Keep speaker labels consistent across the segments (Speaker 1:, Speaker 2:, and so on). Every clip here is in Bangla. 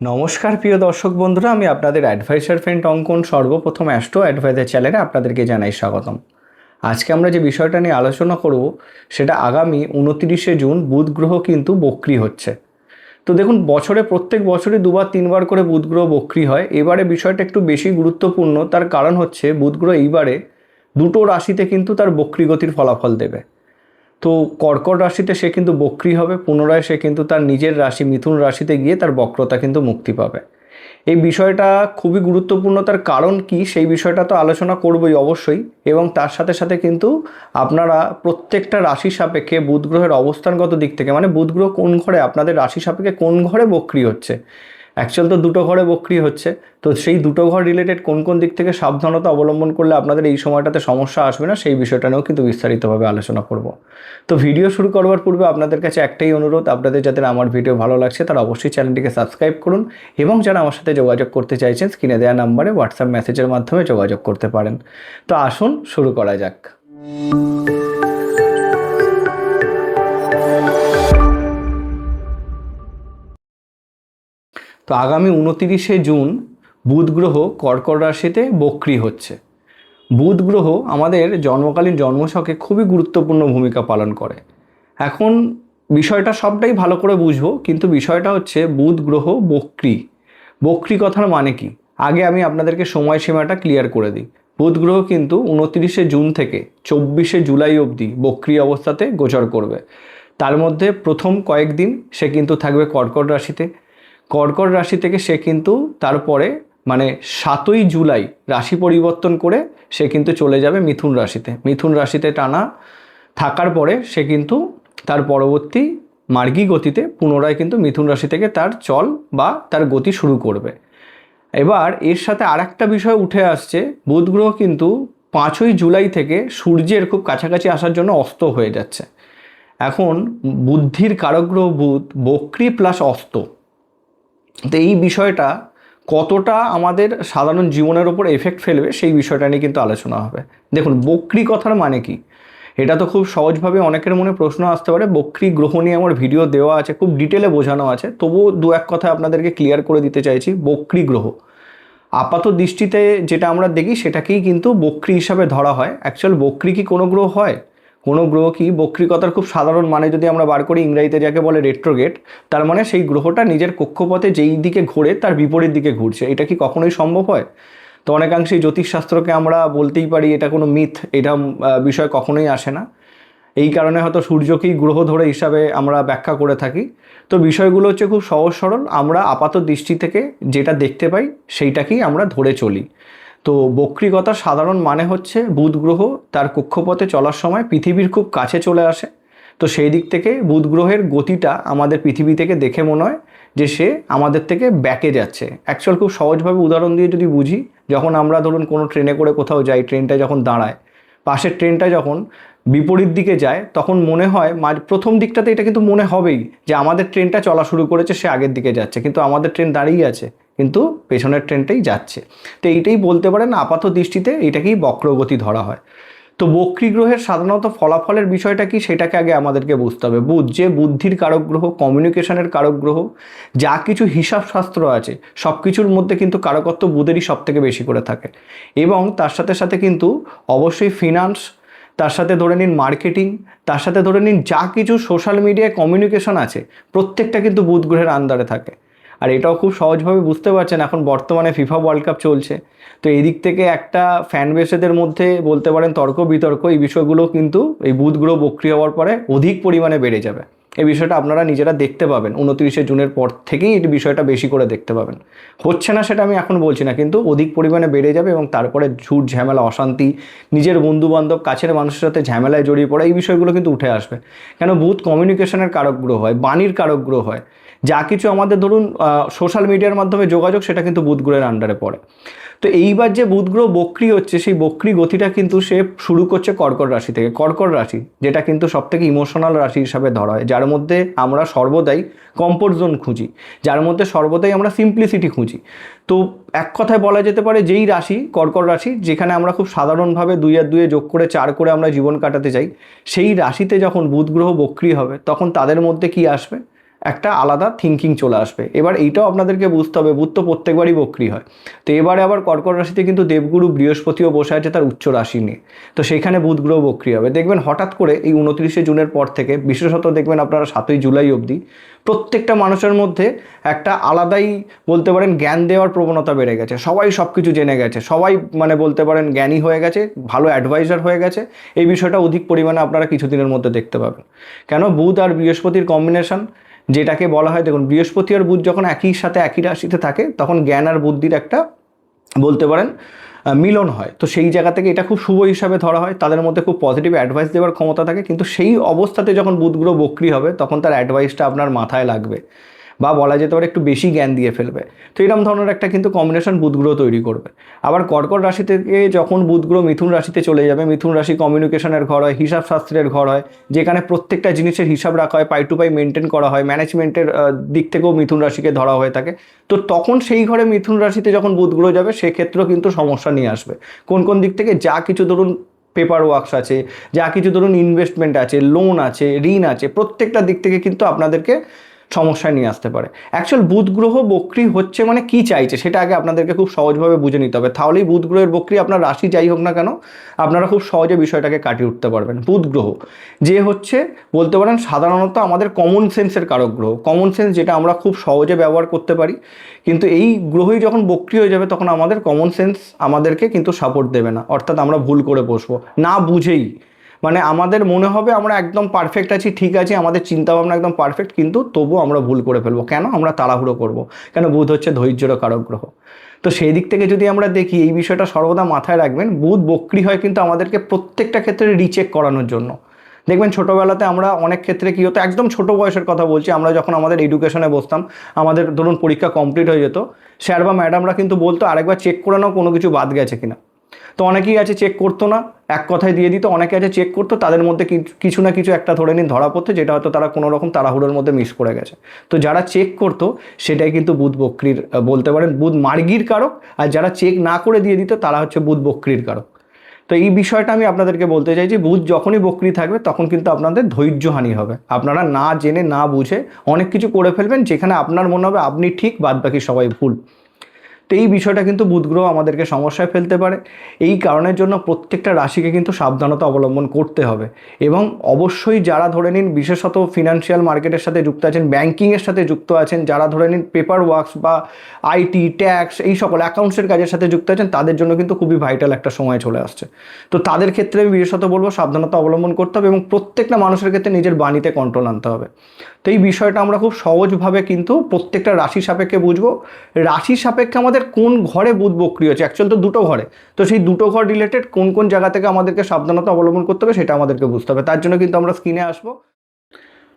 Speaker 1: নমস্কার প্রিয় দর্শক বন্ধুরা, আমি আপনাদের অ্যাডভাইসার ফ্রেন্ড অঙ্কন সর্বপ্রথম অ্যাস্ট্রো অ্যাডভাইজার চ্যানেলে আপনাদেরকে জানাই স্বাগতম। আজকে আমরা যে বিষয়টা নিয়ে আলোচনা করব সেটা আগামী 29শে জুন বুধ গ্রহ কিন্তু বক্রি হচ্ছে। তো দেখুন, প্রত্যেক বছরই দুবার তিনবার করে বুধ গ্রহ বক্রি হয়। এবারে বিষয়টা একটু বেশি গুরুত্বপূর্ণ, তার কারণ হচ্ছে বুধ গ্রহ এইবারে দুটো রাশিতে কিন্তু তার বক্রি গতির ফলাফল দেবে। তো কর্কট রাশিতে সে কিন্তু বক্রি হবে, পুনরায় সে কিন্তু তার নিজের রাশি মিথুন রাশিতে গিয়ে তার বক্রতা কিন্তু মুক্তি পাবে। এই বিষয়টা খুবই গুরুত্বপূর্ণ, তার কারণ কি সেই বিষয়টা তো আলোচনা করবই অবশ্যই, এবং তার সাথে সাথে কিন্তু আপনারা প্রত্যেকটা রাশি সাপেক্ষে বুধ গ্রহের অবস্থানগত দিক থেকে, মানে বুধ গ্রহ কোন ঘরে আপনাদের রাশি সাপেক্ষে কোন ঘরে বক্রি হচ্ছে। অ্যাকচুয়াল তো দুটো ঘরে বক্রি হচ্ছে, তো সেই দুটো ঘর রিলেটেড কোন কোন দিক থেকে সাবধানতা অবলম্বন করলে আপনাদের এই সময়টাতে সমস্যা আসবে না, সেই বিষয়টা নিয়েও কিন্তু বিস্তারিতভাবে আলোচনা করব। তো ভিডিও শুরু করবার পূর্বে আপনাদের কাছে একটাই অনুরোধ, আপনাদের যাদের আমার ভিডিও ভালো লাগছে তারা অবশ্যই চ্যানেলটিকে সাবস্ক্রাইব করুন, এবং যারা আমার সাথে যোগাযোগ করতে চাইছেন স্ক্রিনে দেওয়া নাম্বারে হোয়াটসঅ্যাপ মেসেজের মাধ্যমে যোগাযোগ করতে পারেন। তো আসুন শুরু করা যাক। তো আগামী 29শে জুন বুধ গ্রহ কর্কট রাশিতে বক্রি হচ্ছে। বুধ গ্রহ আমাদের জন্মকালীন জন্মছকে খুবই গুরুত্বপূর্ণ ভূমিকা পালন করে। এখন বিষয়টা সবটাই ভালো করে বুঝবো, কিন্তু বিষয়টা হচ্ছে বুধ গ্রহ বক্রি। বক্রি কথার মানে কি, আগে আমি আপনাদেরকে সময়সীমাটা ক্লিয়ার করে দিই। বুধ গ্রহ কিন্তু 29শে জুন থেকে 24শে জুলাই অবধি বক্রি অবস্থাতে গোচর করবে। তার মধ্যে প্রথম কয়েকদিন সে কিন্তু থাকবে কর্কট রাশিতে। কর্কট রাশি থেকে সে কিন্তু তারপরে মানে 7ই জুলাই রাশি পরিবর্তন করে সে কিন্তু চলে যাবে মিথুন রাশিতে। মিথুন রাশিতে টানা থাকার পরে সে কিন্তু তার পরবর্তী মার্গী গতিতে পুনরায় কিন্তু মিথুন রাশি থেকে তার চল বা তার গতি শুরু করবে। এবার এর সাথে আরেকটা বিষয় উঠে আসছে, বুধ গ্রহ কিন্তু 5ই জুলাই থেকে সূর্যের খুব কাছাকাছি আসার জন্য অস্ত হয়ে যাচ্ছে। এখন বুদ্ধির কারকগ্রহ বুধ বক্রি প্লাস অস্ত, তো এই বিষয়টা কতটা আমাদের সাধারণ জীবনের ওপর এফেক্ট ফেলবে সেই বিষয়টা নিয়ে কিন্তু আলোচনা হবে। দেখুন, বক্রি কথার মানে কি, এটা তো খুব সহজভাবে অনেকের মনে প্রশ্ন আসতে পারে। বক্রি গ্রহ নিয়ে আমার ভিডিও দেওয়া আছে, খুব ডিটেলে বোঝানো আছে, তবুও দু এক কথা আপনাদেরকে ক্লিয়ার করে দিতে চাইছি। বক্রি গ্রহ আপাত দৃষ্টিতে যেটা আমরা দেখি সেটাকেই কিন্তু বক্রি হিসাবে ধরা হয়। অ্যাকচুয়াল বক্রি কি কোনো গ্রহ হয়? কোনো গ্রহ কি বক্রি কথার খুব সাধারণ মানে যদি আমরা বার করি, ইংরেজিতে যাকে বলে রেট্রোগেট, তার মানে সেই গ্রহটা নিজের কক্ষপথে যেই দিকে ঘোরে তার বিপরীত দিকে ঘুরছে। এটা কি কখনোই সম্ভব হয়? তো অনেকাংশেই জ্যোতিষশাস্ত্রকে আমরা বলতেই পারি এটা কোনো মিথ, এটা বিষয় কখনোই আসে না। এই কারণে হয়তো সূর্যকেই গ্রহ ধরে হিসাবে আমরা ব্যাখ্যা করে থাকি। তো বিষয়গুলো হচ্ছে খুব সহজ সরল, আমরা আপাত দৃষ্টি থেকে যেটা দেখতে পাই সেইটাকেই আমরা ধরে চলি। তো বক্রিকতার সাধারণ মানে হচ্ছে বুধ গ্রহ তার কক্ষপথে চলার সময় পৃথিবীর খুব কাছে চলে আসে। তো সেই দিক থেকে বুধ গ্রহের গতিটা আমাদের পৃথিবী থেকে দেখে মনে হয় যে সে আমাদের থেকে ব্যাকে যাচ্ছে। অ্যাকচুয়াল খুব সহজভাবে উদাহরণ দিয়ে যদি বুঝি, যখন আমরা ধরুন কোনো ট্রেনে করে কোথাও যাই, ট্রেনটা যখন দাঁড়ায়, পাশের ট্রেনটা যখন বিপরীত দিকে যায়, তখন মনে হয় প্রথম দিকটাতে এটা কিন্তু মনে হবেই যে আমাদের ট্রেনটা চলা শুরু করেছে, সে আগের দিকে যাচ্ছে, কিন্তু আমাদের ট্রেন দাঁড়িয়ে আছে, কিন্তু পেছনের ট্রেনটাই যাচ্ছে। তো এইটাই বলতে পারেন আপাত দৃষ্টিতে এটাকেই বক্রগতি ধরা হয়। তো বক্রী গ্রহের সাধারণত ফলাফলের বিষয়টা কি সেটাকে আগে আমাদেরকে বুঝতে হবে। বুধ যে বুদ্ধির কারক গ্রহ, কমিউনিকেশনের কারক গ্রহ, যা কিছু হিসাব শাস্ত্র আছে সব কিছুর মধ্যে কিন্তু কারকত্ব বুধেরই সব থেকে বেশি করে থাকে। এবং তার সাথে সাথে কিন্তু অবশ্যই ফিনান্স, তার সাথে ধরে নিন মার্কেটিং, তার সাথে ধরে নিন যা কিছু সোশ্যাল মিডিয়ায় কমিউনিকেশন আছে প্রত্যেকটা কিন্তু বুধ গ্রহের আন্ডারে থাকে। আর এটাও খুব সহজভাবে বুঝতে পারছেন, এখন বর্তমানে ফিফা ওয়ার্ল্ড কাপ চলছে, তো এই দিক থেকে একটা ফ্যান বেসেদের মধ্যে বলতে পারেন তর্ক বিতর্ক, এই বিষয়গুলো কিন্তু এই বুধ গ্রহ বক্রি হওয়ার পরে অধিক পরিমাণে বেড়ে যাবে। এই বিষয়টা আপনারা নিজেরা দেখতে পাবেন, 29শে জুনের পর থেকেই এই বিষয়টা বেশি করে দেখতে পাবেন। হচ্ছে না সেটা আমি এখন বলছি না, কিন্তু অধিক পরিমাণে বেড়ে যাবে, এবং তারপরে ঝুট ঝামেলা, অশান্তি, নিজের বন্ধুবান্ধব কাছের মানুষের সাথে ঝামেলায় জড়িয়ে পড়া, এই বিষয়গুলো কিন্তু উঠে আসবে। কেন, বুধ কমিউনিকেশনের কারক গ্রহ হয়, বাণীর কারক গ্রহ হয়। যা কিছু আমাদের ধরুন সোশ্যাল মিডিয়ার মাধ্যমে যোগাযোগ, সেটা কিন্তু বুধ গ্রহের আন্ডারে পড়ে। তো এইবার যে বুধ গ্রহ বক্রি হচ্ছে, সেই বক্রি গতিটা কিন্তু সে শুরু করছে কর্কট রাশি থেকে। কর্কট রাশি যেটা কিন্তু সবথেকে ইমোশনাল রাশি হিসাবে ধরা হয়, যার মধ্যে আমরা সর্বদাই কমফোর্ট জোন খুঁজি, যার মধ্যে সর্বদাই আমরা সিম্পলিসিটি খুঁজি। তো এক কথায় বলা যেতে পারে যেই রাশি কর্কট রাশি, যেখানে আমরা খুব সাধারণভাবে 2 আর 2 যোগ করে 4 করে আমরা জীবন কাটাতে চাই, সেই রাশিতে যখন বুধ গ্রহ বক্রি হবে তখন তাদের মধ্যে কি আসবে একটা আলাদা থিঙ্কিং চলে আসবে। এবার এইটাও আপনাদেরকে বুঝতে হবে, বুধ তো প্রত্যেকবারই বক্রি হয়। তো এবারে আবার কর্কট রাশিতে কিন্তু দেবগুরু বৃহস্পতিও বসে আছে তার উচ্চ রাশি নিয়ে, তো সেখানে বুধ গ্রহ বক্রি হবে। দেখবেন হঠাৎ করে এই 29শে জুনের পর থেকে, বিশেষত দেখবেন আপনারা 7ই জুলাই অবধি প্রত্যেকটা মানুষের মধ্যে একটা আলাদাই বলতে পারেন জ্ঞান দেওয়ার প্রবণতা বেড়ে গেছে। সবাই সব কিছু জেনে গেছে, সবাই মানে বলতে পারেন জ্ঞানী হয়ে গেছে, ভালো অ্যাডভাইজার হয়ে গেছে। এই বিষয়টা অধিক পরিমাণে আপনারা কিছুদিনের মধ্যে দেখতে পাবেন। কেন? বুধ আর বৃহস্পতির কম্বিনেশন, যেটাকে বলা হয়, দেখুন বৃহস্পতি আর বুধ যখন একই সাথে একই রাশিতে থাকে তখন জ্ঞান আর বুদ্ধির একটা বলতে পারেন মিলন হয়। তো সেই জায়গা থেকে এটা খুব শুভ হিসাবে ধরা হয়, তাদের মধ্যে খুব পজিটিভ অ্যাডভাইস দেওয়ার ক্ষমতা থাকে। কিন্তু সেই অবস্থাতে যখন বুধ গ্রহ বক্রি হবে তখন তার অ্যাডভাইসটা আপনার মাথায় লাগবে, বা বলা যেতে পারে একটু বেশি জ্ঞান দিয়ে ফেলবে। তো এরকম ধরনের একটা কিন্তু কম্বিনেশন বুধ গ্রহ তৈরি করবে। আবার কর্কট রাশি থেকে যখন বুধ গ্রহ মিথুন রাশিতে চলে যাবে, মিথুন রাশি কমিউনিকেশনের ঘর হয়, হিসাব শাস্ত্রের ঘর হয়, যেখানে প্রত্যেকটা জিনিসের হিসাব রাখা হয়, পাই টু পাই মেনটেন করা হয়, ম্যানেজমেন্টের দিক থেকেও মিথুন রাশিকে ধরা হয়ে থাকে। তো তখন সেই ঘরে মিথুন রাশিতে যখন বুধ গ্রহ যাবে সেক্ষেত্রেও কিন্তু সমস্যা নিয়ে আসবে। কোন কোন দিক থেকে? যা কিছু ধরুন পেপার ওয়ার্কস আছে, যা কিছু ধরুন ইনভেস্টমেন্ট আছে, লোন আছে, ঋণ আছে, প্রত্যেকটা দিক থেকে কিন্তু আপনাদেরকে সমস্যায় নিয়ে আসতে পারে। অ্যাকচুয়াল বুধ গ্রহ বক্রি হচ্ছে মানে কি চাইছে সেটা আগে আপনাদেরকে খুব সহজভাবে বুঝে নিতে হবে, তাহলেই বুধ গ্রহের বক্রি আপনার রাশি যাই হোক না কেন আপনারা খুব সহজে বিষয়টাকে কাটিয়ে উঠতে পারবেন। বুধ গ্রহ যে হচ্ছে বলতে পারেন সাধারণত আমাদের কমন সেন্সের কারক গ্রহ, কমন সেন্স যেটা আমরা খুব সহজে ব্যবহার করতে পারি, কিন্তু এই গ্রহই যখন বক্রি হয়ে যাবে তখন আমাদের কমন সেন্স আমাদেরকে কিন্তু সাপোর্ট দেবে না, অর্থাৎ আমরা ভুল করে বসবো না বুঝেই। মানে আমাদের মনে হবে আমরা একদম পারফেক্ট আছি, ঠিক আছে, আমাদের চিন্তাভাবনা একদম পারফেক্ট, কিন্তু তবুও আমরা ভুল করে ফেলবো। কেন? আমরা তাড়াহুড়ো করব। কেন? বুধ হচ্ছে ধৈর্যের কারক গ্রহ। তো সেই দিক থেকে যদি আমরা দেখি, এই বিষয়টা সর্বদা মাথায় রাখবেন, বুধ বক্রি হয় কিন্তু আমাদেরকে প্রত্যেকটা ক্ষেত্রে রিচেক করানোর জন্য। দেখবেন ছোটোবেলাতে আমরা অনেক ক্ষেত্রে কী হতো, একদম ছোটো বয়সের কথা বলছি, আমরা যখন আমাদের এডুকেশনে বসতাম, আমাদের ধরুন পরীক্ষা কমপ্লিট হয়ে যেত, স্যার বা ম্যাডামরা কিন্তু বলতো আরেকবার চেক করে নাও কোনো কিছু বাদ গেছে কিনা। তো অনেকেই আছে চেক করতো না, এক কথায় দিয়ে দিত। অনেকে আছে চেক করতো, তাদের মধ্যে কিছু না কিছু একটা ধরে নিন ধরা পড়তো, যেটা হয়তো তারা কোনো রকম তাড়াহুড়োর মধ্যে মিস করে গেছে। তো যারা চেক করতো সেটাই কিন্তু বুধ বক্রির বলতে পারেন বুধ মার্গীর কারক, আর যারা চেক না করে দিয়ে দিত তারা হচ্ছে বুধ বক্রির কারক। তো এই বিষয়টা আমি আপনাদেরকে বলতে চাইছি, বুধ যখনই বক্রি থাকবে তখন কিন্তু আপনাদের ধৈর্যহানি হবে, আপনারা না জেনে না বুঝে অনেক কিছু করে ফেলবেন, যেখানে আপনার মনে হবে আপনি ঠিক, বাদ বাকি সবাই ভুল। তো এই বিষয়টা কিন্তু বুধ গ্রহ আমাদেরকে সমস্যায় ফেলতে পারে। এই কারণের জন্য প্রত্যেকটা রাশিকে কিন্তু সাবধানতা অবলম্বন করতে হবে। এবং অবশ্যই যারা ধরে নিন বিশেষত ফিনান্সিয়াল মার্কেটের সাথে যুক্ত আছেন, ব্যাংকিংয়ের সাথে যুক্ত আছেন, যারা ধরে নিন পেপার ওয়ার্কস বা আইটি, ট্যাক্স, এই সকল অ্যাকাউন্টসের কাজের সাথে যুক্ত আছেন, তাদের জন্য কিন্তু খুবই ভাইটাল একটা সময় চলে আসছে। তো তাদের ক্ষেত্রে আমি বিশেষত বলবো সাবধানতা অবলম্বন করতে হবে, এবং প্রত্যেকটা মানুষের ক্ষেত্রে নিজের বাণীতে কন্ট্রোল আনতে হবে। তো এই বিষয়টা আমরা খুব সহজভাবে কিন্তু প্রত্যেকটা রাশি সাপেক্ষে বুঝবো। রাশি সাপেক্ষে আমাদের কোন ঘরে বুধ বক্রি হচ্ছে, অ্যাকচুয়াল তো দুটো ঘরে, তো সেই দুটো ঘর রিলেটেড কোন কোন জায়গা থেকে আমাদেরকে সাবধানতা অবলম্বন করতে হবে সেটা আমাদেরকে বুঝতে হবে। তার জন্য কিন্তু আমরা স্ক্রিনে আসবো।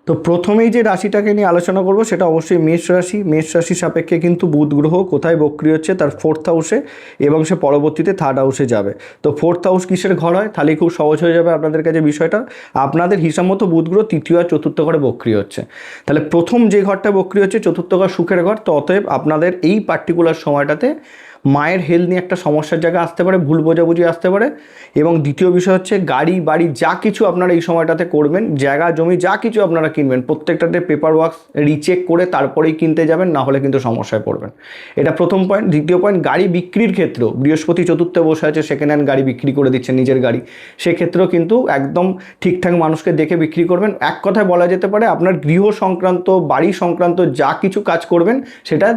Speaker 1: তো প্রথমেই যে রাশিটাকে নিয়ে আলোচনা করব সেটা অবশ্যই মেষ রাশি। মেষ রাশি সাপেক্ষে কিন্তু বুধ গ্রহ কোথায় বক্রি হচ্ছে, তার 4th হাউসে, এবং সে পরবর্তীতে 3rd হাউসে যাবে। তো 4th হাউস কিসের ঘর হয়, তাহলে খুব সহজ হয়ে যাবে আপনাদের কাছে বিষয়টা। আপনাদের হিসাব মতো বুধ গ্রহ 3য় আর 4র্থ ঘরে বক্রি হচ্ছে, তাহলে প্রথম যে ঘরটা বক্রি হচ্ছে 4র্থ ঘর সুখের ঘর। তো অতএব আপনাদের এই পার্টিকুলার সময়টাতে মায়ের হেলথ নিয়ে একটা সমস্যার জায়গা আসতে পারে, ভুল বোঝাবুঝি আসতে পারে। এবং দ্বিতীয় বিষয় হচ্ছে গাড়ি বাড়ি যা কিছু আপনারা এই সময়টাতে করবেন, জায়গা জমি যা কিছু আপনারা কিনবেন, প্রত্যেকটাতে পেপার ওয়ার্কস রিচেক করে তারপরেই কিনতে যাবেন, না হলে কিন্তু সমস্যায় পড়বেন। এটা প্রথম পয়েন্ট। দ্বিতীয় পয়েন্ট, গাড়ি বিক্রির ক্ষেত্রেও বৃহস্পতি 4র্থে বসে আছে, সেকেন্ড হ্যান্ড গাড়ি বিক্রি করে দিচ্ছেন নিজের গাড়ি, সেক্ষেত্রেও কিন্তু একদম ঠিকঠাক মানুষকে দেখে বিক্রি করবেন। এক কথায় বলা যেতে পারে আপনার গৃহ সংক্রান্ত, বাড়ি সংক্রান্ত যা কিছু কাজ করবেন সেটা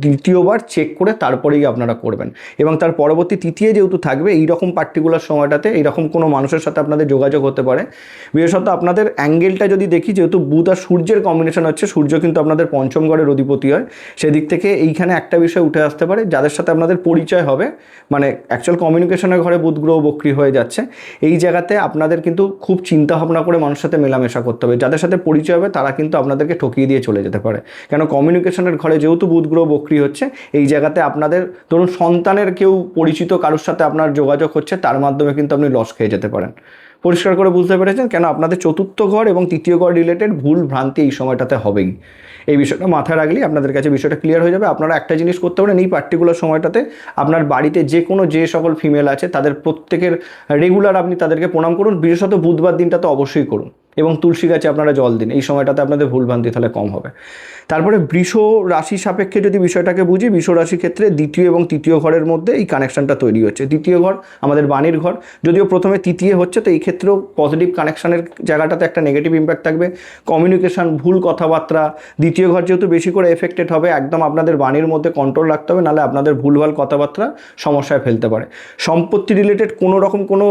Speaker 1: দ্বিতীয়বার চেক করে তারপরেই আপনারা করবেন। এবং তার পরবর্তী তৃতীয় যেহেতু থাকবে, এইরকম পার্টিকুলার সময়টাতে এইরকম কোনো মানুষের সাথে আপনাদের যোগাযোগ হতে পারে। বিশেষত আপনাদের অ্যাঙ্গেলটা যদি দেখি, যেহেতু বুধ আর সূর্যের কম্বিনেশন হচ্ছে, সূর্য কিন্তু আপনাদের 5ম ঘরের অধিপতি হয়, সেদিক থেকে এইখানে একটা বিষয় উঠে আসতে পারে, যাদের সাথে আপনাদের পরিচয় হবে, মানে অ্যাকচুয়াল কমিউনিকেশনের ঘরে বুধ গ্রহ বক্রি হয়ে যাচ্ছে, এই জায়গাতে আপনাদের কিন্তু খুব চিন্তা ভাবনা করে মানুষের সাথে মেলামেশা করতে হবে। যাদের সাথে পরিচয় হবে তারা কিন্তু আপনাদেরকে ঠকিয়ে দিয়ে চলে যেতে পারে, কেন কমিউনিকেশনের ঘরে যেহেতু বুধ গ্রহ বক্রি হচ্ছে, এই জায়গাতে আপনাদের ধরুন সন্তানের কেউ পরিচিত কারোর সাথে আপনার যোগাযোগ হচ্ছে, তার মাধ্যমে কিন্তু আপনি লস খেয়ে যেতে পারেন। পরিষ্কার করে বুঝতে পেরেছেন? কেন আপনাদের 4র্থ ঘর এবং 3য় ঘর রিলেটেড ভুল ভ্রান্তি এই সময়টাতে হবেই। এই বিষয়টা মাথায় রাখলেই আপনাদের কাছে বিষয়টা ক্লিয়ার হয়ে যাবে। আপনারা একটা জিনিস করতে পারেন, এই পার্টিকুলার সময়টাতে আপনার বাড়িতে যে সকল ফিমেল আছে তাদের প্রত্যেকের রেগুলার আপনি তাদেরকে প্রণাম করুন, বিশেষত বুধবার দিনটা তো অবশ্যই করুন। এবং তুলসী গাছে আপনারা জল দিন, এই সময়টাতে আপনাদের ভুলভ্রান্তি তাহলে কম হবে। তারপরে বৃষ রাশি সাপেক্ষে যদি বিষয়টাকে বুঝি, বৃষ রাশির ক্ষেত্রে দ্বিতীয় এবং তৃতীয় ঘরের মধ্যে এই কানেকশনটা তৈরি হচ্ছে। দ্বিতীয় ঘর আমাদের বাণীর ঘর, যদিও প্রথমে তৃতীয় হচ্ছে, তো এই ক্ষেত্রেও পজিটিভ কানেকশনের জায়গাটাতে একটা নেগেটিভ ইম্প্যাক্ট থাকবে। কমিউনিকেশন, ভুল কথাবার্তা, দ্বিতীয় ঘর যেহেতু বেশি করে এফেক্টেড হবে, একদম আপনাদের বাণীর মধ্যে কন্ট্রোল রাখতে হবে, নাহলে আপনাদের ভুলভাল কথাবার্তা সমস্যায় ফেলতে পারে। সম্পত্তি রিলেটেড কোনো রকম কোনো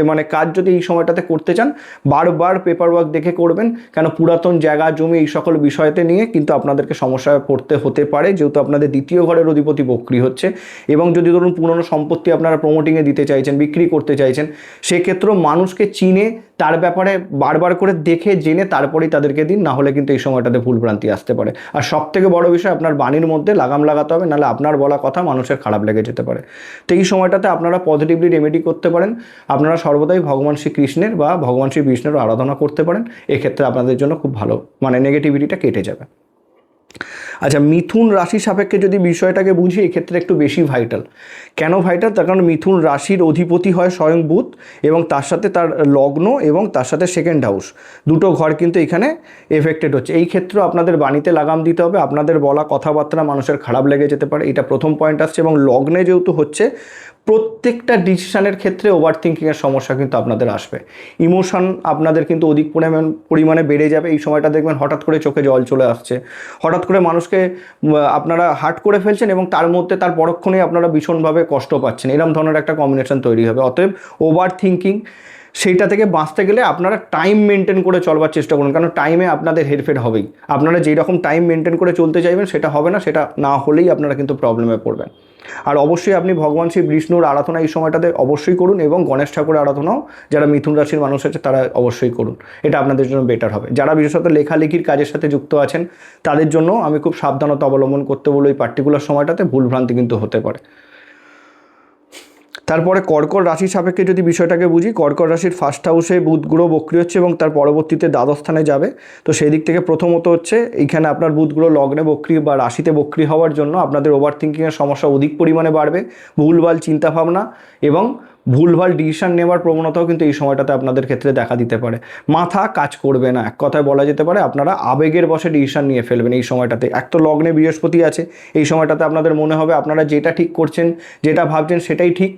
Speaker 1: মানে কাজ যদি এই সময়টাতে করতে চান, বারবার পেপার ওয়ার্ক দেখে করবেন, কেন পুরাতন জায়গা জমি এই সকল বিষয়তে নিয়ে কিন্তু আপনাদেরকে সমস্যায় পড়তে হতে পারে, যেহেতু আপনাদের দ্বিতীয় ঘরের অধিপতি বক্রী হচ্ছে। এবং যদি ধরুন পুরনো সম্পত্তি আপনারা প্রমোটিংয়ে দিতে চাইছেন, বিক্রি করতে চাইছেন, সেক্ষেত্রেও মানুষকে চিনে তার ব্যাপারে বারবার করে দেখে জেনে তারপরেই তাদেরকে দিন, না হলে কিন্তু এই সময়টাতে ভুলভ্রান্তি আসতে পারে। আর সবথেকে বড় বিষয়, আপনার বাণীর মধ্যে লাগাম লাগাতে হবে, নাহলে আপনার বলা কথা মানুষের খারাপ লেগে যেতে পারে। তো এই সময়টাতে আপনারা পজিটিভলি রেমেডি করতে পারেন। আপনারা সর্বদাই ভগবান শ্রীকৃষ্ণের বা ভগবান শ্রী বিষ্ণুর আরাধনা করতে পারেন, এক্ষেত্রে আপনাদের জন্য খুব ভালো, মানে নেগেটিভিটিটা কেটে যাবে। আচ্ছা, মিথুন রাশি সাপেক্ষে যদি বিষয়টাকে বুঝি, এক্ষেত্রে একটু বেশি ভাইটাল। কেন ভাইটাল? তার কারণ মিথুন রাশির অধিপতি হয় স্বয়ং বুধ, এবং তার সাথে তার লগ্ন এবং তার সাথে সেকেন্ড হাউস, দুটো ঘর কিন্তু এখানে এফেক্টেড হচ্ছে। এই ক্ষেত্রেও আপনাদের বাণীতে লাগাম দিতে হবে, আপনাদের বলা কথাবার্তা মানুষের খারাপ লেগে যেতে পারে, এটা প্রথম পয়েন্ট আসছে। এবং লগ্নে যেহেতু হচ্ছে, প্রত্যেকটা ডিসিশনের ক্ষেত্রে ওভার থিঙ্কিংয়ের সমস্যা কিন্তু আপনাদের আসবে। ইমোশন আপনাদের কিন্তু অধিক পরিমাণে বেড়ে যাবে। এই সময়টা দেখবেন হঠাৎ করে চোখে জল চলে আসছে, হঠাৎ করে মানুষকে আপনারা হার্ট করে ফেলছেন, এবং তার মধ্যে তার পরক্ষণেই আপনারা ভীষণভাবে কষ্ট পাচ্ছেন, এরকম ধরনের একটা কম্বিনেশন তৈরি হবে। অতএব ওভার থিঙ্কিং, সেইটা থেকে বাঁচতে গেলে আপনারা টাইম মেনটেন করে চলবার চেষ্টা করুন, কারণ টাইমে আপনাদের হেরফের হবেই। আপনারা যেই রকম টাইম মেনটেন করে চলতে চাইবেন সেটা হবে না, সেটা না হলেই আপনারা কিন্তু প্রবলেমে পড়বেন। আর অবশ্যই আপনি ভগবান শ্রী বিষ্ণুর আরাধনা এই সময়টাতে অবশ্যই করুন, এবং গণেশ ঠাকুরের আরাধনাও যারা মিথুন রাশির মানুষ আছে তারা অবশ্যই করুন, এটা আপনাদের জন্য বেটার হবে। যারা বিশেষত লেখালেখির কাজের সাথে যুক্ত আছেন তাদের জন্য আমি খুব সাবধানতা অবলম্বন করতে বলবো, এই পার্টিকুলার সময়টাতে ভুলভ্রান্তি কিন্তু হতে পারে। তারপরে কর্কট রাশির সাপেক্ষে যদি বিষয়টাকে বুঝি, কর্কট রাশির ফার্স্ট হাউসে বুধ গ্রহ বক্রী হচ্ছে এবং তার পরবর্তীতে দ্বাদশ স্থানে যাবে। তো সেই দিক থেকে প্রথমত হচ্ছে এইখানে আপনার বুধ গ্রহ লগ্নে বক্রী বা রাশিতে বক্রী হওয়ার জন্য আপনাদের ওভার থিঙ্কিংয়ের সমস্যা অধিক পরিমাণে বাড়বে, ভুলভাল চিন্তাভাবনা এবং ভুলভাল ডিসিশন নেওয়ার প্রবণতাও কিন্তু এই সময়টাতে আপনাদের ক্ষেত্রে দেখা দিতে পারে। মাথা কাজ করবে না, এক কথায় বলা যেতে পারে আপনারা আবেগের বশে ডিসিশন নিয়ে ফেলবেন এই সময়টাতে। এক তো লগ্নে বৃহস্পতি আছে, এই সময়টাতে আপনাদের মনে হবে আপনারা যেটা ঠিক করছেন, যেটা ভাবছেন সেটাই ঠিক,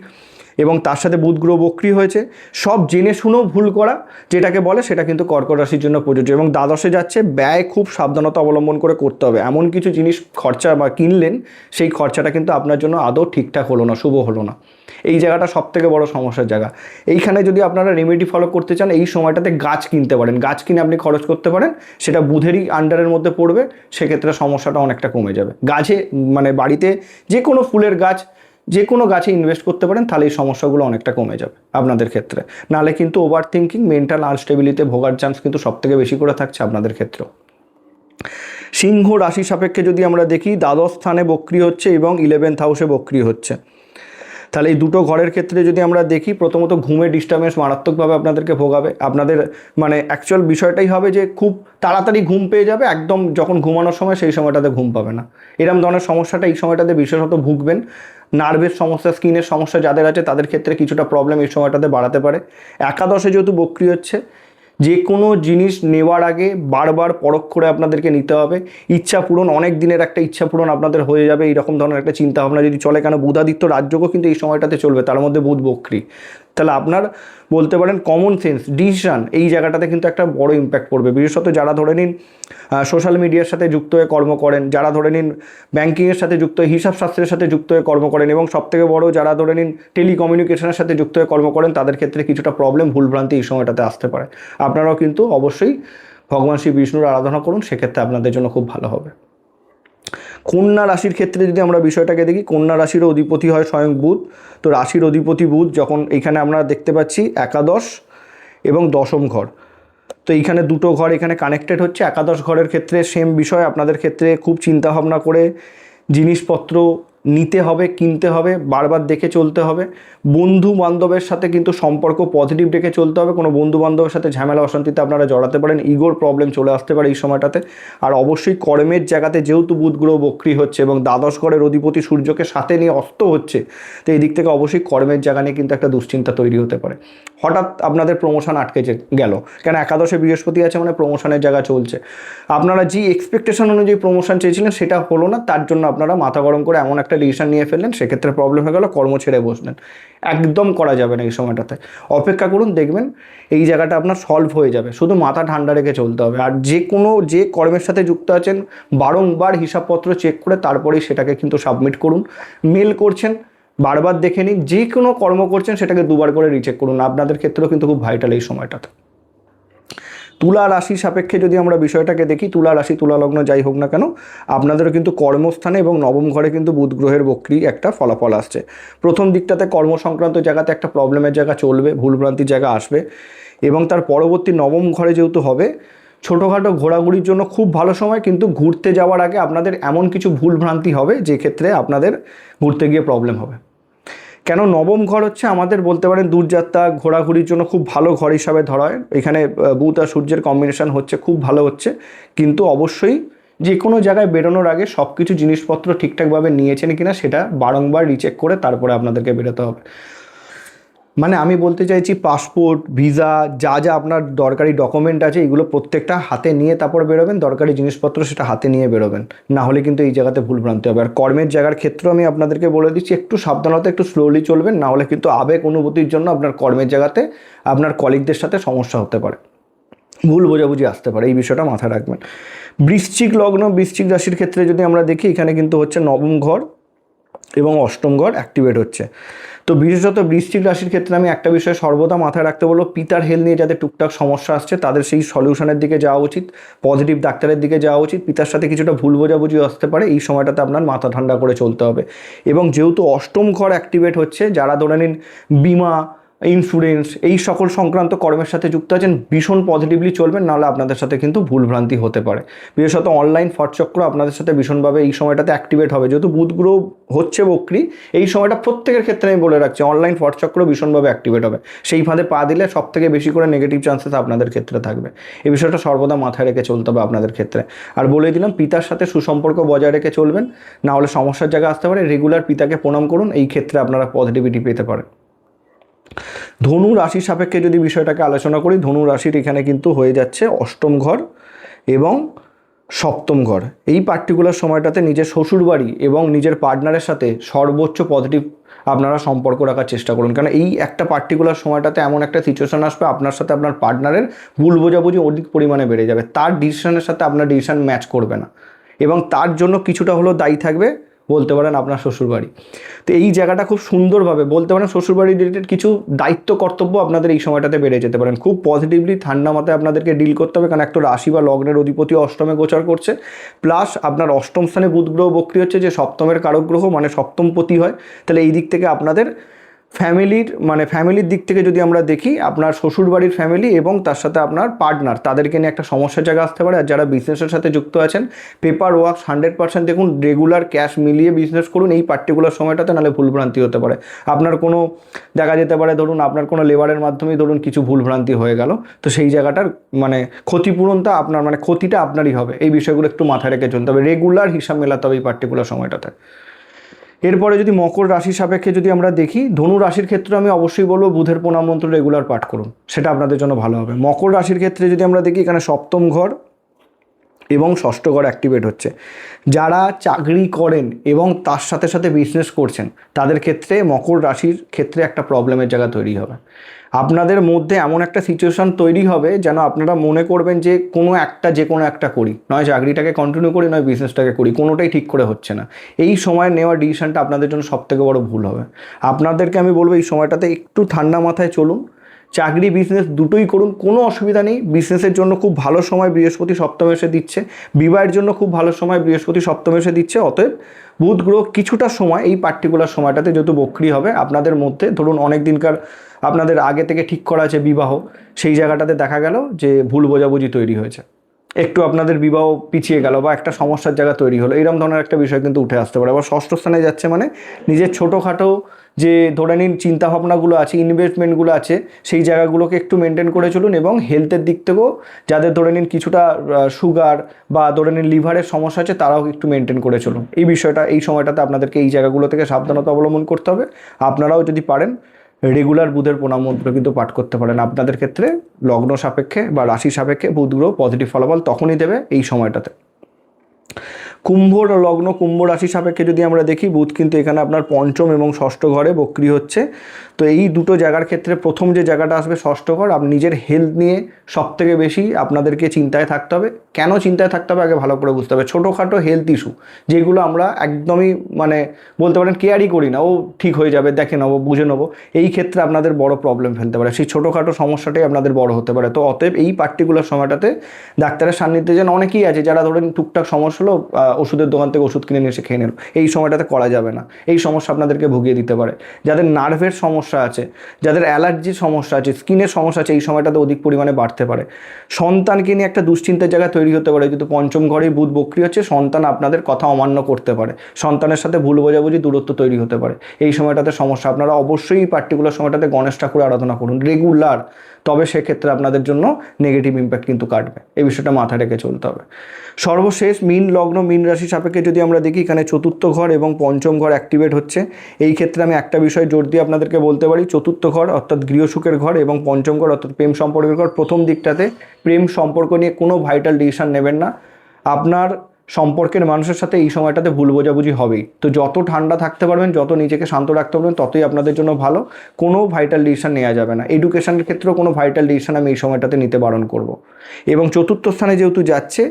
Speaker 1: এবং তার সাথে বুধ গ্রহ বক্রী হয়েছে। সব জেনে শুনেও ভুল করা যেটাকে বলে, সেটা কিন্তু কর্কট রাশির জন্য প্রযোজ্য। এবং দ্বাদশে যাচ্ছে, ব্যয় খুব সাবধানতা অবলম্বন করে করতে হবে। এমন কিছু জিনিস খরচা বা কিনলেন, সেই খরচাটা কিন্তু আপনার জন্য আদৌ ঠিকঠাক হলো না, শুভ হলো না। এই জায়গাটা সবথেকে বড় সমস্যার জায়গা। এইখানে যদি আপনারা রেমেডি ফলো করতে চান, এই সময়টাতে গাছ কিনতে পারেন, গাছ কিনে আপনি খরচ করতে পারেন, সেটা বুধেরই আন্ডারের মধ্যে পড়বে, সেক্ষেত্রে সমস্যাটা অনেকটা কমে যাবে। গাছে মানে বাড়িতে যে কোনো ফুলের গাছ, যে কোনো গাছে ইনভেস্ট করতে পারেন, তাহলে এই সমস্যাগুলো অনেকটা কমে যাবে আপনাদের ক্ষেত্রে। নাহলে কিন্তু ওভার থিঙ্কিং, মেন্টাল আনস্টেবিলিতে ভোগার চান্স কিন্তু সবথেকে বেশি করে থাকছে আপনাদের ক্ষেত্রেও। সিংহ রাশি সাপেক্ষে যদি আমরা দেখি, দ্বাদশ স্থানে বক্রী হচ্ছে এবং 11th হাউসে বক্রী হচ্ছে। তাহলে এই দুটো ঘরের ক্ষেত্রে যদি আমরা দেখি, প্রথমত ঘুমের ডিস্টার্বেন্স মারাত্মকভাবে আপনাদেরকে ভোগাবে। আপনাদের মানে অ্যাকচুয়াল বিষয়টাই হবে যে খুব তাড়াতাড়ি ঘুম পেয়ে যাবে, একদম যখন ঘুমানোর সময় সেই সময়টাতে ঘুম পাবে না, এরকম ধরনের সমস্যাটা এই সময়টাতে বিশেষত ভুগবেন। নার্ভের সমস্যা, স্কিনের সমস্যা যাদের আছে তাদের ক্ষেত্রে কিছুটা প্রবলেম এই সময়টাতে বাড়াতে পারে। একাদশে যেহেতু বক্রী হচ্ছে, যে কোনো জিনিস নেওয়ার আগে বারবার পরখ করে আপনাদেরকে নিতে হবে। ইচ্ছা পূরণ, অনেক দিনের একটা ইচ্ছা পূরণ আপনাদের হয়ে যাবে, এইরকম ধরনের একটা চিন্তাভাবনা যদি চলে, কেন বুধাদিত্য রাজযোগও কিন্তু এই সময়টাতে চলবে, তার মধ্যে বুধ বক্রী। তাহলে আপনার বলতে পারেন কমন সেন্স, ডিসিশন, এই জায়গাটাতে কিন্তু একটা বড় ইম্প্যাক্ট পড়বে। বিশেষত যারা ধরে নিন সোশ্যাল মিডিয়ার সাথে যুক্ত হয়ে কর্ম করেন, যারা ধরে নিন ব্যাঙ্কিংয়ের সাথে যুক্ত হয়ে, হিসাব শাস্ত্রের সাথে যুক্ত হয়ে কর্ম করেন, এবং সবথেকে বড় যারা ধরে নিন টেলিকমিউনিকেশনের সাথে যুক্ত হয়ে কর্ম করেন, তাদের ক্ষেত্রে কিছুটা প্রবলেম, ভুলভ্রান্তি এই সময়টাতে আসতে পারে। আপনারাও কিন্তু অবশ্যই ভগবান শ্রী বিষ্ণুর আরাধনা করুন, সেক্ষেত্রে আপনাদের জন্য খুব ভালো হবে। কন্যা রাশির ক্ষেত্রে যদি আমরা বিষয়টাকে দেখি, কন্যা রাশিরও অধিপতি হয় স্বয়ং বুধ। তো রাশির অধিপতি বুধ যখন, এইখানে আমরা দেখতে পাচ্ছি একাদশ এবং দশম ঘর, তো এইখানে দুটো ঘর এখানে কানেক্টেড হচ্ছে। একাদশ ঘরের ক্ষেত্রে সেম বিষয়, আপনাদের ক্ষেত্রে খুব চিন্তাভাবনা করে জিনিসপত্র নিতে হবে, কিনতে হবে, বারবার দেখে চলতে হবে। বন্ধু বান্ধবের সাথে কিন্তু সম্পর্ক পজিটিভ রেখে চলতে হবে। কোনো বন্ধু বান্ধবের সাথে ঝামেলা অশান্তিতে আপনারা জড়াতে পারেন, ইগোর প্রবলেম চলে আসতে পারে এই সময়টাতে। আর অবশ্যই কর্মের জায়গাতে যেহেতু বুধ গ্রহ বক্রী হচ্ছে এবং দ্বাদশ ঘরের অধিপতি সূর্যকে সাথে নিয়ে অস্ত হচ্ছে, তো এই দিক থেকে অবশ্যই কর্মের জায়গা নিয়ে কিন্তু একটা দুশ্চিন্তা তৈরি হতে পারে। হঠাৎ আপনাদের প্রমোশন আটকে গেল, কেন একাদশে বৃহস্পতি আছে মানে প্রমোশনের জায়গা চলছে। আপনারা যে এক্সপেকটেশন অনুযায়ী প্রমোশন চেয়েছিলেন সেটা হলো না, তার জন্য আপনারা মাথা গরম করে এমন একটা ডিসিশন নিয়ে ফেললেন, সেক্ষেত্রে প্রবলেম হয়ে গেল, কর্ম ছেড়ে বসলেন। একদম করা যাবে না এই সময়টাতে। অপেক্ষা করুন, দেখবেন এই জায়গাটা আপনার সলভ হয়ে যাবে। শুধু মাথা ঠান্ডা রেখে চলতে হবে। আর যে কর্মের সাথে যুক্ত আছেন বারংবার হিসাবপত্র চেক করে তারপরেই সেটাকে কিন্তু সাবমিট করুন। মেল করছেন বারবার দেখে নিন, যে কোনো কর্ম করছেন সেটাকে দুবার করে রিচেক করুন। আপনাদের ক্ষেত্রেও কিন্তু খুব ভাইটাল এই সময়টাতে। তুলা রাশি সাপেক্ষে যদি আমরা বিষয়টাকে দেখি, তুলা রাশি তুলা লগ্ন যাই হোক না কেন, আপনাদেরও কিন্তু কর্মস্থানে এবং নবম ঘরে কিন্তু বুধ গ্রহের বক্রী একটা ফলাফল আসছে। প্রথম দিকটাতে কর্ম সংক্রান্ত জায়গাতে একটা প্রবলেমের জায়গা চলবে, ভুলভ্রান্তির জায়গা আসবে, এবং তার পরবর্তী নবম ঘরে যেহেতু হবে, ছোটোখাটো ঘোরাঘুরির জন্য খুব ভালো সময়। কিন্তু ঘুরতে যাওয়ার আগে আপনাদের এমন কিছু ভুলভ্রান্তি হবে যে ক্ষেত্রে আপনাদের ঘুরতে গিয়ে প্রবলেম হবে। কেন নবম ঘর হচ্ছে আমাদের বলতে পারেন দূরযাত্রা ঘোরাঘুরির জন্য খুব ভালো ঘর হিসাবে ধরা হয়। এখানে বুধ আর সূর্যের কম্বিনেশন হচ্ছে, খুব ভালো হচ্ছে। কিন্তু অবশ্যই যে কোনো জায়গায় বেরোনোর আগে সব কিছু জিনিসপত্র ঠিকঠাকভাবে নিয়েছেন কিনা সেটা বারংবার রিচেক করে তারপরে আপনাদেরকে বেরোতে হবে। মানে আমি বলতে চাইছি পাসপোর্ট, ভিসা, যা যা আপনার দরকারি ডকুমেন্ট আছে এগুলো প্রত্যেকটা হাতে নিয়ে তারপর বেরোবেন। দরকারি জিনিসপত্র সেটা হাতে নিয়ে বেরোবেন, না হলে কিন্তু এই জায়গাতে ভুলভ্রান্তি হবে। আর কর্মের জায়গার ক্ষেত্রেও আমি আপনাদেরকে বলে দিচ্ছি, একটু সাবধানতা, একটু স্লোলি চলবেন, না হলে কিন্তু আবেগ অনুভূতির জন্য আপনার কর্মের জায়গাতে আপনার কলিগদের সাথে সমস্যা হতে পারে, ভুল বোঝাবুঝি আসতে পারে। এই বিষয়টা মাথায় রাখবেন। বৃশ্চিক লগ্ন, বৃশ্চিক রাশির ক্ষেত্রে যদি আমরা দেখি, এখানে কিন্তু হচ্ছে নবম ঘর এবং অষ্টম ঘর অ্যাক্টিভেট হচ্ছে। তো বিশেষত বৃশ্চিক রাশির ক্ষেত্রে আমি একটা বিষয় সর্বদা মাথায় রাখতে বলবো, পিতার হেলথ নিয়ে যাদের টুকটাক সমস্যা আসছে তাদের সেই সলিউশনের দিকে যাওয়া উচিত, পজিটিভ ডাক্তারের দিকে যাওয়া উচিত। পিতার সাথে কিছুটা ভুল বোঝাবুঝি আসতে পারে, এই সময়টাতে আপনার মাথা ঠান্ডা করে চলতে হবে। এবং যেহেতু অষ্টম ঘর অ্যাক্টিভেট হচ্ছে, যারা ধরে নিন বিমা, ইন্স্যুরেন্স এই সকল সংক্রান্ত কর্মের সাথে যুক্ত আছেন, ভীষণ পজিটিভলি চলবেন, নাহলে আপনাদের সাথে কিন্তু ভুলভ্রান্তি হতে পারে। বিশেষত অনলাইন ফটচক্র আপনাদের সাথে ভীষণভাবে এই সময়টাতে অ্যাক্টিভেট হবে। যেহেতু বুধ গ্রহ হচ্ছে বক্রী, এই সময়টা প্রত্যেকের ক্ষেত্রে আমি বলে রাখছি অনলাইন ফটচক্র ভীষণভাবে অ্যাক্টিভেট হবে। সেই ফাঁদে পা দিলে সব থেকে বেশি করে নেগেটিভ চান্সেস আপনাদের ক্ষেত্রে থাকবে। এই বিষয়টা সর্বদা মাথায় রেখে চলতে হবে আপনাদের ক্ষেত্রে। আর বলে দিলাম, পিতার সাথে সুসম্পর্ক বজায় রেখে চলবেন, না হলে সমস্যার জায়গা আসতে পারে। রেগুলার পিতাকে প্রণাম করুন, এই ক্ষেত্রে আপনারা পজিটিভিটি পেতে পারেন। ধনু রাশির সাপেক্ষে যদি বিষয়টাকে আলোচনা করি, ধনু রাশির এখানে কিন্তু হয়ে যাচ্ছে অষ্টম ঘর এবং সপ্তম ঘর। এই পার্টিকুলার সময়টাতে নিজের শ্বশুরবাড়ি এবং নিজের পার্টনারের সাথে সর্বোচ্চ পজিটিভ আপনারা সম্পর্ক রাখার চেষ্টা করুন। কারণ এই একটা পার্টিকুলার সময়টাতে এমন একটা সিচুয়েশন আসবে, আপনার সাথে আপনার পার্টনারের ভুল বোঝাবুঝি অধিক পরিমাণে বেড়ে যাবে। তার ডিসিশনের সাথে আপনার ডিসিশন ম্যাচ করবে না, এবং তার জন্য কিছুটা হলেও দায়ী থাকবে বলতে পারেন আপনার শ্বশুরবাড়ি। তো এই জায়গাটা খুব সুন্দরভাবে বলতে পারেন শ্বশুরবাড়ি রিলেটেড কিছু দায়িত্ব কর্তব্য আপনাদের এই সময়টাতে বেড়ে যেতে পারেন। খুব পজিটিভলি ঠান্ডা মাথায় আপনাদেরকে ডিল করতে হবে, কারণ একটা রাশি বা লগ্নের অধিপতি অষ্টমে গোচর করছে, প্লাস আপনার অষ্টম স্থানে বুধ গ্রহ বক্রী হচ্ছে, যে সপ্তমের কারক গ্রহ, মানে সপ্তমপতি হয়। তাহলে এই দিক থেকে আপনাদের ফ্যামিলির দিক থেকে যদি আমরা দেখি, আপনার শ্বশুরবাড়ির ফ্যামিলি এবং তার সাথে আপনার পার্টনার, তাদেরকে নিয়ে একটা সমস্যার জায়গা আসতে পারে। আর যারা বিজনেসের সাথে যুক্ত আছেন, পেপার ওয়ার্কস 100% দেখুন, রেগুলার ক্যাশ মিলিয়ে বিজনেস করুন এই পার্টিকুলার সময়টাতে, নাহলে ভুলভ্রান্তি হতে পারে। আপনার কোনো দেখা যেতে পারে, ধরুন আপনার কোনো লেবারের মাধ্যমেই ধরুন কিছু ভুলভ্রান্তি হয়ে গেল, তো সেই জায়গাটার ক্ষতিপূরণটা আপনার ক্ষতিটা আপনারই হবে। এই বিষয়গুলো একটু মাথায় রেখে চলতে হবে, রেগুলার হিসাব মেলাতে হবে এই পার্টিকুলার সময়টাতে। এরপরে যদি মকর রাশি সাপেক্ষে যদি আমরা দেখি, ধনু রাশির ক্ষেত্রে আমি অবশ্যই বলবো বুধের প্রণাম মন্ত্র রেগুলার পাঠ করুন, সেটা আপনাদের জন্য ভালো হবে। মকর রাশির ক্ষেত্রে যদি আমরা দেখি, এখানে সপ্তম ঘর এবং ষষ্ঠ ঘর অ্যাক্টিভেট হচ্ছে। যারা চাকরি করেন এবং তার সাথে সাথে বিজনেস করছেন, তাদের ক্ষেত্রে মকর রাশির ক্ষেত্রে একটা প্রবলেমের জায়গা তৈরি হবে। আপনাদের মধ্যে এমন একটা সিচুয়েশন তৈরি হবে যেন আপনারা মনে করবেন যে যে কোনো একটা করি, নয় চাকরিটাকে কন্টিনিউ করি, নয় বিজনেসটাকে করি, কোনোটাই ঠিক করে হচ্ছে না। এই সময় নেওয়া ডিসিশনটা আপনাদের জন্য সবথেকে বড় ভুল হবে। আপনাদেরকে আমি বলবো এই সময়টাতে একটু ঠান্ডা মাথায় চলুন, চাকরি বিজনেস দুটোই করুন, কোনো অসুবিধা নেই। বিজনেসের জন্য খুব ভালো সময় বৃহস্পতি সপ্তমে এসে দিচ্ছে, বিবাহের জন্য খুব ভালো সময় বৃহস্পতি সপ্তমে এসে দিচ্ছে। অতএব বুধ গ্রহ কিছুটা সময় এই পার্টিকুলার সময়টাতে যেহেতু বক্রী হবে, আপনাদের মধ্যে ধরুন অনেক দিনকার আপনাদের আগে থেকে ঠিক করা আছে বিবাহ, সেই জায়গাটাতে দেখা গেল যে ভুল বোঝাবুঝি তৈরি হয়েছে। একটু আপনাদের বিবাহ পিছিয়ে গেল বা একটা সমস্যার জায়গা তৈরি হলো, এরকম ধরনের একটা বিষয় কিন্তু উঠে আসতে পারে। আবার ষষ্ঠ স্থানে যাচ্ছে মানে নিজের ছোটোখাটো যে ধরে নিন চিন্তাভাবনাগুলো আছে, ইনভেস্টমেন্টগুলো আছে, সেই জায়গাগুলোকে একটু মেনটেন করে চলুন। এবং হেলথের দিক থেকেও যাদের ধরে নিন কিছুটা সুগার বা ধরে নিন লিভারের সমস্যা আছে, তারাও একটু মেনটেন করে চলুন। এই বিষয়টা এই সময়টাতে আপনাদেরকে এই জায়গাগুলো থেকে সাবধানতা অবলম্বন করতে হবে। আপনারাও যদি পারেন রেগুলার বুধের প্রণাম মন্ত্র কিন্তু পাঠ করতে পারেন। আপনাদের ক্ষেত্রে লগ্ন সাপেক্ষে বা রাশি সাপেক্ষে বুধ গ্রহ পজিটিভ ফলাফল তখনই দেবে এই সময়টাতে। কুম্ভ লগ্ন কুম্ভ রাশি সাপেক্ষে যদি আমরা দেখি, বুধ কিন্তু এখানে আপনার পঞ্চম এবং ষষ্ঠ ঘরে বক্রি হচ্ছে। তো এই দুটো জায়গার ক্ষেত্রে প্রথম যে জায়গাটা আসবে ষষ্ঠ ঘর, আপনি নিজের হেলথ নিয়ে সবথেকে বেশি আপনাদেরকে চিন্তায় থাকতে হবে। কেন চিন্তায় থাকতে হবে আগে ভালো করে বুঝতে হবে। ছোটোখাটো হেলথ ইস্যু যেগুলো আমরা একদমই মানে বলতে পারেন কেয়ারই করি না, ও ঠিক হয়ে যাবে, দেখে নেবো, বুঝে নেবো, এই ক্ষেত্রে আপনাদের বড় প্রবলেম ফেলতে পারে। সেই ছোটোখাটো সমস্যাটাই আপনাদের বড় হতে পারে। তো অতএব এই পার্টিকুলার সময়টাতে ডাক্তারের সান্নিধ্যে যেন অনেকেই আছে যারা ধরেন টুকটাক সমস্যা হলো ওষুধের দোকান থেকে ওষুধ কিনে নিয়ে এসে খেয়ে নিল, এই সময়টাতে করা যাবে না। এই সমস্যা আপনাদেরকে ভুগিয়ে দিতে পারে। যাদের নার্ভের সমস্যা আছে, যাদের অ্যালার্জির সমস্যা আছে, স্কিনের সমস্যা আছে, এই সময়টাতে অধিক পরিমাণে বাড়তে পারে। সন্তানকে নিয়ে একটা দুশ্চিন্তার জায়গা তৈরি হতে পারে। যেহেতু পঞ্চম ঘরেই বুধ বক্রি হচ্ছে, সন্তান আপনাদের কথা অমান্য করতে পারে, সন্তানের সাথে ভুল বোঝাবুঝি দূরত্ব তৈরি হতে পারে। এই সময়টাতে সমস্যা। আপনারা অবশ্যই এই পার্টিকুলার সময়টাতে গণেশ ঠাকুর আরাধনা করুন রেগুলার, তবে সেক্ষেত্রে আপনাদের জন্য নেগেটিভ ইম্প্যাক্ট কিন্তু কাটবে। এই বিষয়টা মাথায় রেখে চলতে হবে। সর্বশেষ মীন লগ্ন মীন রাশি সাপেক্ষে যদি আমরা দেখি, এখানে চতুর্থ ঘর এবং পঞ্চম ঘর অ্যাক্টিভেট হচ্ছে। এই ক্ষেত্রে আমি একটা বিষয় জোর দিয়ে আপনাদেরকে বলতে পারি, চতুর্থ ঘর অর্থাৎ গৃহসুখের ঘর এবং পঞ্চম ঘর অর্থাৎ প্রেম সম্পর্কের ঘর, প্রথম দিকটাতে প্রেম সম্পর্ক নিয়ে কোনো ভাইটাল ডিসিশন নেবেন না। আপনার সম্পর্কের মানুষের সাথে এই সময়টাতে ভুল বোঝাবুঝি হবেই। তো যত ঠান্ডা থাকতে পারবেন, যত নিজেকে শান্ত রাখতে পারবেন, ততই আপনাদের জন্য ভালো। কোনো ভাইটাল ডিসিশন নেওয়া যাবে না। এডুকেশনের ক্ষেত্রেও কোনো ভাইটাল ডিসিশন আমি এই সময়টাতে নিতে বারণ করব। এবং চতুর্থ স্থানে যেহেতু যাচ্ছে,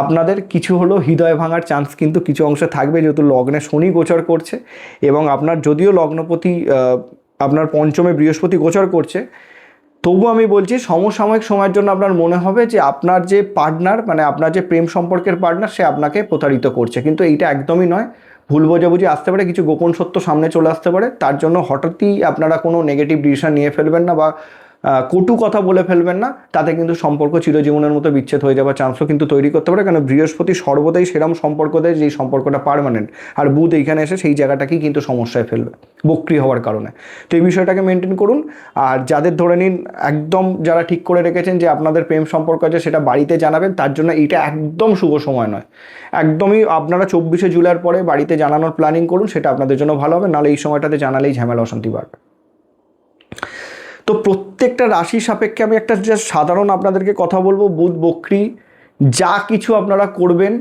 Speaker 1: আপনাদের কিছু হলেও হৃদয় ভাঙার চান্স কিন্তু কিছু অংশে থাকবে, যেহেতু লগ্নে শনি গোচর করছে। এবং আপনার যদিও লগ্নপতি আপনার পঞ্চমে বৃহস্পতি গোচর করছে, তবু আমি বলছি সমসাময়িক সময়ের জন্য আপনার মনে হবে যে আপনার যে পার্টনার, মানে আপনার যে প্রেম সম্পর্কের পার্টনার, সে আপনাকে প্রতারিত করছে। কিন্তু এইটা একদমই নয়। ভুল বোঝাবুঝি আসতে পারে, কিছু গোপন সত্য সামনে চলে আসতে পারে। তার জন্য হঠাৎই আপনারা কোনো নেগেটিভ ডিসিশন নিয়ে ফেলবেন না বা কটু কথা বলে ফেলবেন না। তাতে কিন্তু সম্পর্ক চিরজীবনের মতো বিচ্ছেদ হয়ে যাওয়ার চান্সও কিন্তু তৈরি করতে পারে। কারণ বৃহস্পতি সর্বদাই সেরকম সম্পর্ক দেয় যেই সম্পর্কটা পার্মানেন্ট, আর বুধ এইখানে এসে সেই জায়গাটাকেই কিন্তু সমস্যায় ফেলবে বক্রি হওয়ার কারণে। তো এই বিষয়টাকে মেনটেন করুন। আর যাদের ধরে নিন একদম যারা ঠিক করে রেখেছেন যে আপনাদের প্রেম সম্পর্ক আছে, সেটা বাড়িতে জানাবেন, তার জন্য এইটা একদম শুভ সময় নয়। একদমই আপনারা 24শে জুলাইয়ের পরে বাড়িতে জানানোর প্ল্যানিং করুন, সেটা আপনাদের জন্য ভালো হবে। নাহলে এই সময়টাতে জানালেই ঝামেলা অশান্তি বাড়বে। তো প্রত্যেকটা রাশি সাপেক্ষে আমি একটা জাস্ট সাধারণ আপনাদেরকে কথা বলবো, বুধ বক্রি যা কিছু আপনারা করবেন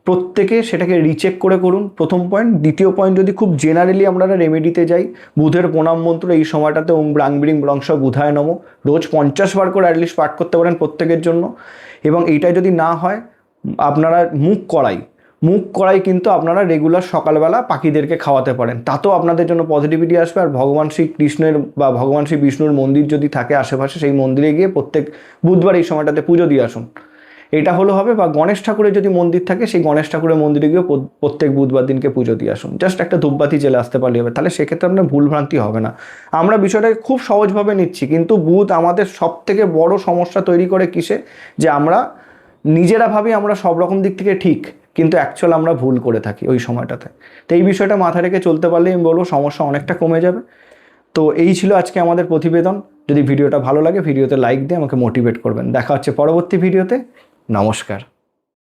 Speaker 1: প্রত্যেকে সেটাকে রিচেক করে করুন, প্রথম পয়েন্ট। দ্বিতীয় পয়েন্ট, যদি খুব জেনারেলি আমরা রেমেডিতে যাই, বুধের প্রণাম মন্ত্র এই সময়টাতে ওম ব্রাং বিরিং ব্রংশ বুধায় নমঃ রোজ 50 বার করে অ্যাটলিস্ট পাঠ করতে পারেন প্রত্যেকের জন্য। এবং এইটাই যদি না হয়, আপনারা মুখ কড়াই কিন্তু আপনারা রেগুলার সকালবেলা পাখিদেরকে খাওয়াতে পারেন, তাতেও আপনাদের জন্য পজিটিভিটি আসবে। আর ভগবান শ্রী কৃষ্ণের বা ভগবান শ্রী বিষ্ণুর মন্দির যদি থাকে আশেপাশে, সেই মন্দিরে গিয়ে প্রত্যেক বুধবার এই সময়টাতে পুজো দিয়ে আসুন, এটা হলো হবে। বা গণেশ ঠাকুরের যদি মন্দির থাকে, সেই গণেশ ঠাকুরের মন্দিরে গিয়ে প্রত্যেক বুধবার দিনকে পুজো দিয়ে আসুন। জাস্ট একটা ধূপবাতি জেলে আসতে পারলে হবে, তাহলে সেক্ষেত্রে আপনার ভুলভ্রান্তি হবে না। আমরা বিষয়টাকে খুব সহজভাবে নিচ্ছি, কিন্তু বুধ আমাদের সব থেকে বড় সমস্যা তৈরি করে কিসে, যে আমরা নিজেরা ভাবি আমরা সব রকম দিক থেকে ঠিক, কিন্তু অ্যাকচুয়াল আমরা ভুল করে থাকি ওই সময়টাতে। তো এই বিষয়টা মাথায় রেখে চলতে পারলে আমি বলবো সমস্যা অনেকটা কমে যাবে। তো এই ছিল আজকে আমাদের প্রতিবেদন। যদি ভিডিওটা ভালো লাগে, ভিডিওতে লাইক দিয়ে আমাকে মোটিভেট করবেন। দেখা হচ্ছে পরবর্তী ভিডিওতে। নমস্কার।